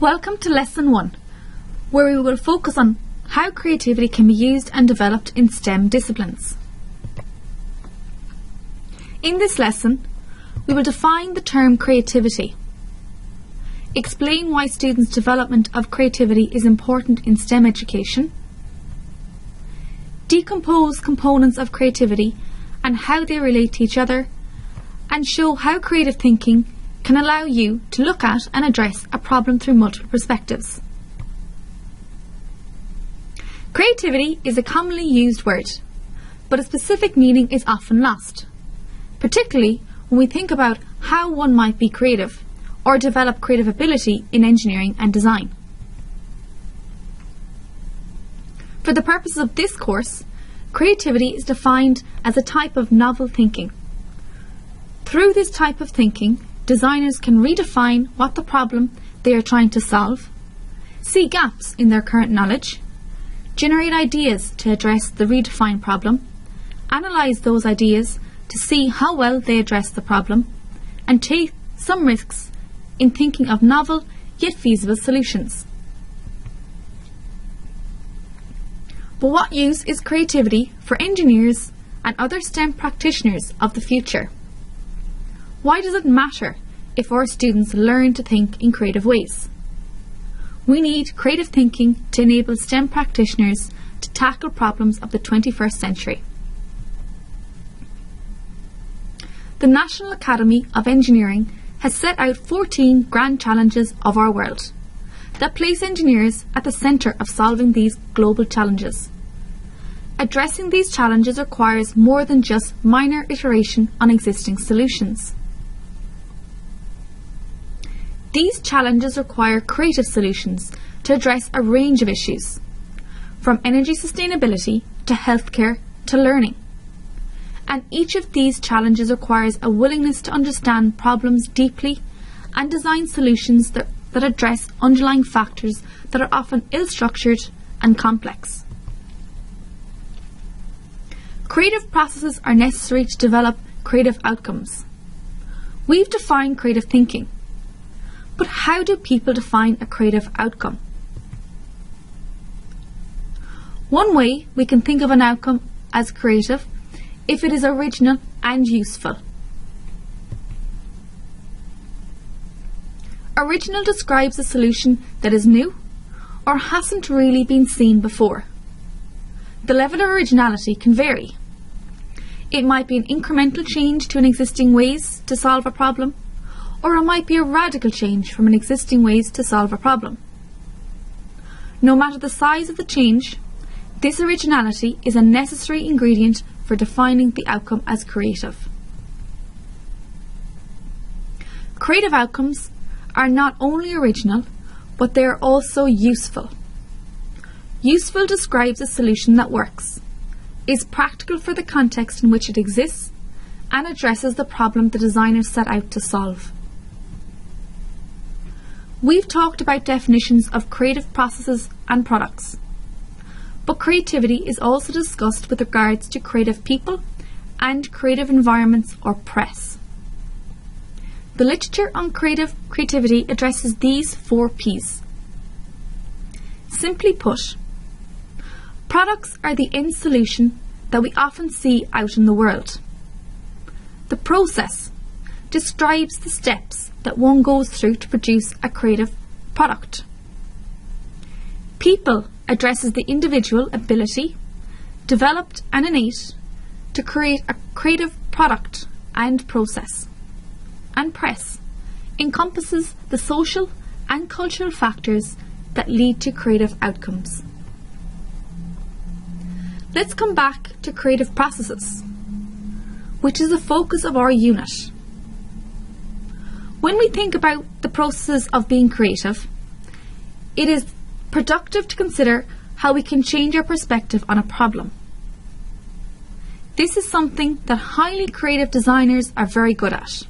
Welcome to Lesson 1, where we will focus on how creativity can be used and developed in STEM disciplines. In this lesson, we will define the term creativity, explain why students' development of creativity is important in STEM education, decompose components of creativity and how they relate to each other, and show how creative thinking can allow you to look at and address a problem through multiple perspectives. Creativity is a commonly used word, but a specific meaning is often lost, particularly when we think about how one might be creative or develop creative ability in engineering and design. For the purposes of this course, creativity is defined as a type of novel thinking. Through this type of thinking, designers can redefine what the problem they are trying to solve, see gaps in their current knowledge, generate ideas to address the redefined problem, analyse those ideas to see how well they address the problem, and take some risks in thinking of novel yet feasible solutions. But what use is creativity for engineers and other STEM practitioners of the future? Why does it matter if our students learn to think in creative ways? We need creative thinking to enable STEM practitioners to tackle problems of the 21st century. The National Academy of Engineering has set out 14 grand challenges of our world that place engineers at the centre of solving these global challenges. Addressing these challenges requires more than just minor iteration on existing solutions. These challenges require creative solutions to address a range of issues, from energy sustainability to healthcare to learning. And each of these challenges requires a willingness to understand problems deeply and design solutions that address underlying factors that are often ill-structured and complex. Creative processes are necessary to develop creative outcomes. We've defined creative thinking. But how do people define a creative outcome? One way we can think of an outcome as creative if it is original and useful. Original describes a solution that is new or hasn't really been seen before. The level of originality can vary. It might be an incremental change to an existing ways to solve a problem, or it might be a radical change from an existing ways to solve a problem. No matter the size of the change, this originality is a necessary ingredient for defining the outcome as creative. Creative outcomes are not only original, but they are also useful. Useful describes a solution that works, is practical for the context in which it exists, and addresses the problem the designer set out to solve. We've talked about definitions of creative processes and products, but creativity is also discussed with regards to creative people and creative environments or press. The literature on creativity addresses these 4 P's. Simply put, products are the end solution that we often see out in the world. The process describes the steps that one goes through to produce a creative product. People addresses the individual ability, developed and innate, to create a creative product and process. And press encompasses the social and cultural factors that lead to creative outcomes. Let's come back to creative processes, which is the focus of our unit. When we think about the processes of being creative, it is productive to consider how we can change our perspective on a problem. This is something that highly creative designers are very good at.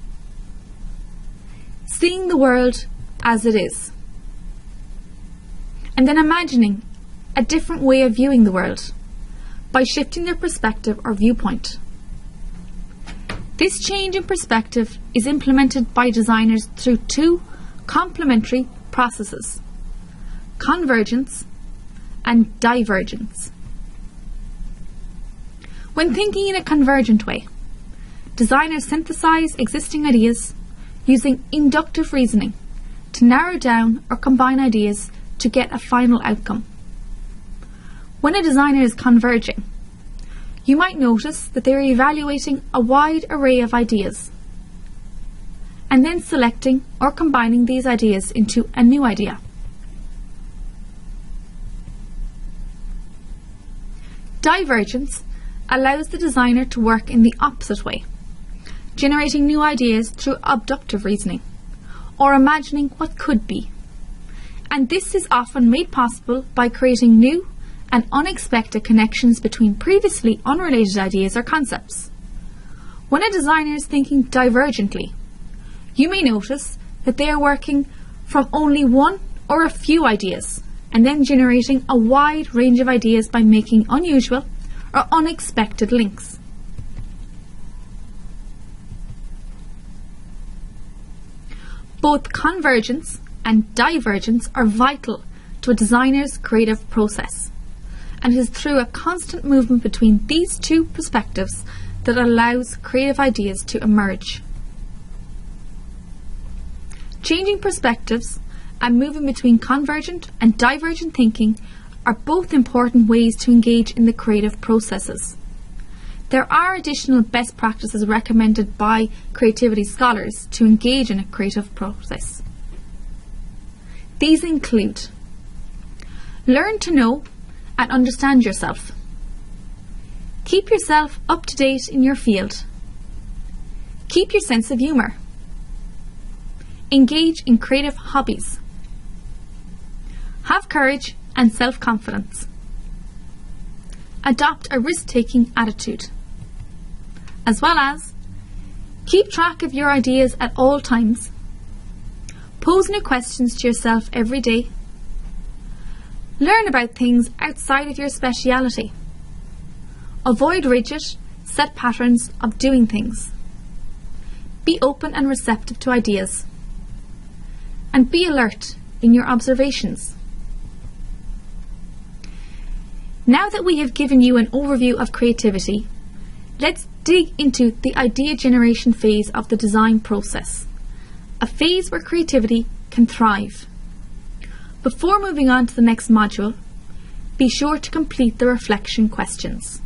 Seeing the world as it is, and then imagining a different way of viewing the world by shifting their perspective or viewpoint. This change in perspective is implemented by designers through 2 complementary processes: convergence and divergence. When thinking in a convergent way, designers synthesize existing ideas using inductive reasoning to narrow down or combine ideas to get a final outcome. When a designer is converging, you might notice that they are evaluating a wide array of ideas and then selecting or combining these ideas into a new idea. Divergence allows the designer to work in the opposite way, generating new ideas through abductive reasoning or imagining what could be. And this is often made possible by creating new and unexpected connections between previously unrelated ideas or concepts. When a designer is thinking divergently, you may notice that they are working from only one or a few ideas and then generating a wide range of ideas by making unusual or unexpected links. Both convergence and divergence are vital to a designer's creative process, and it is through a constant movement between these two perspectives that allows creative ideas to emerge. Changing perspectives and moving between convergent and divergent thinking are both important ways to engage in the creative processes. There are additional best practices recommended by creativity scholars to engage in a creative process. These include: learn to know and understand yourself. Keep yourself up to date in your field. Keep your sense of humour. Engage in creative hobbies. Have courage and self-confidence. Adopt a risk-taking attitude. As well as keep track of your ideas at all times. Pose new questions to yourself every day. Learn about things outside of your speciality. Avoid rigid, set patterns of doing things. Be open and receptive to ideas. And be alert in your observations. Now that we have given you an overview of creativity, let's dig into the idea generation phase of the design process, a phase where creativity can thrive. Before moving on to the next module, be sure to complete the reflection questions.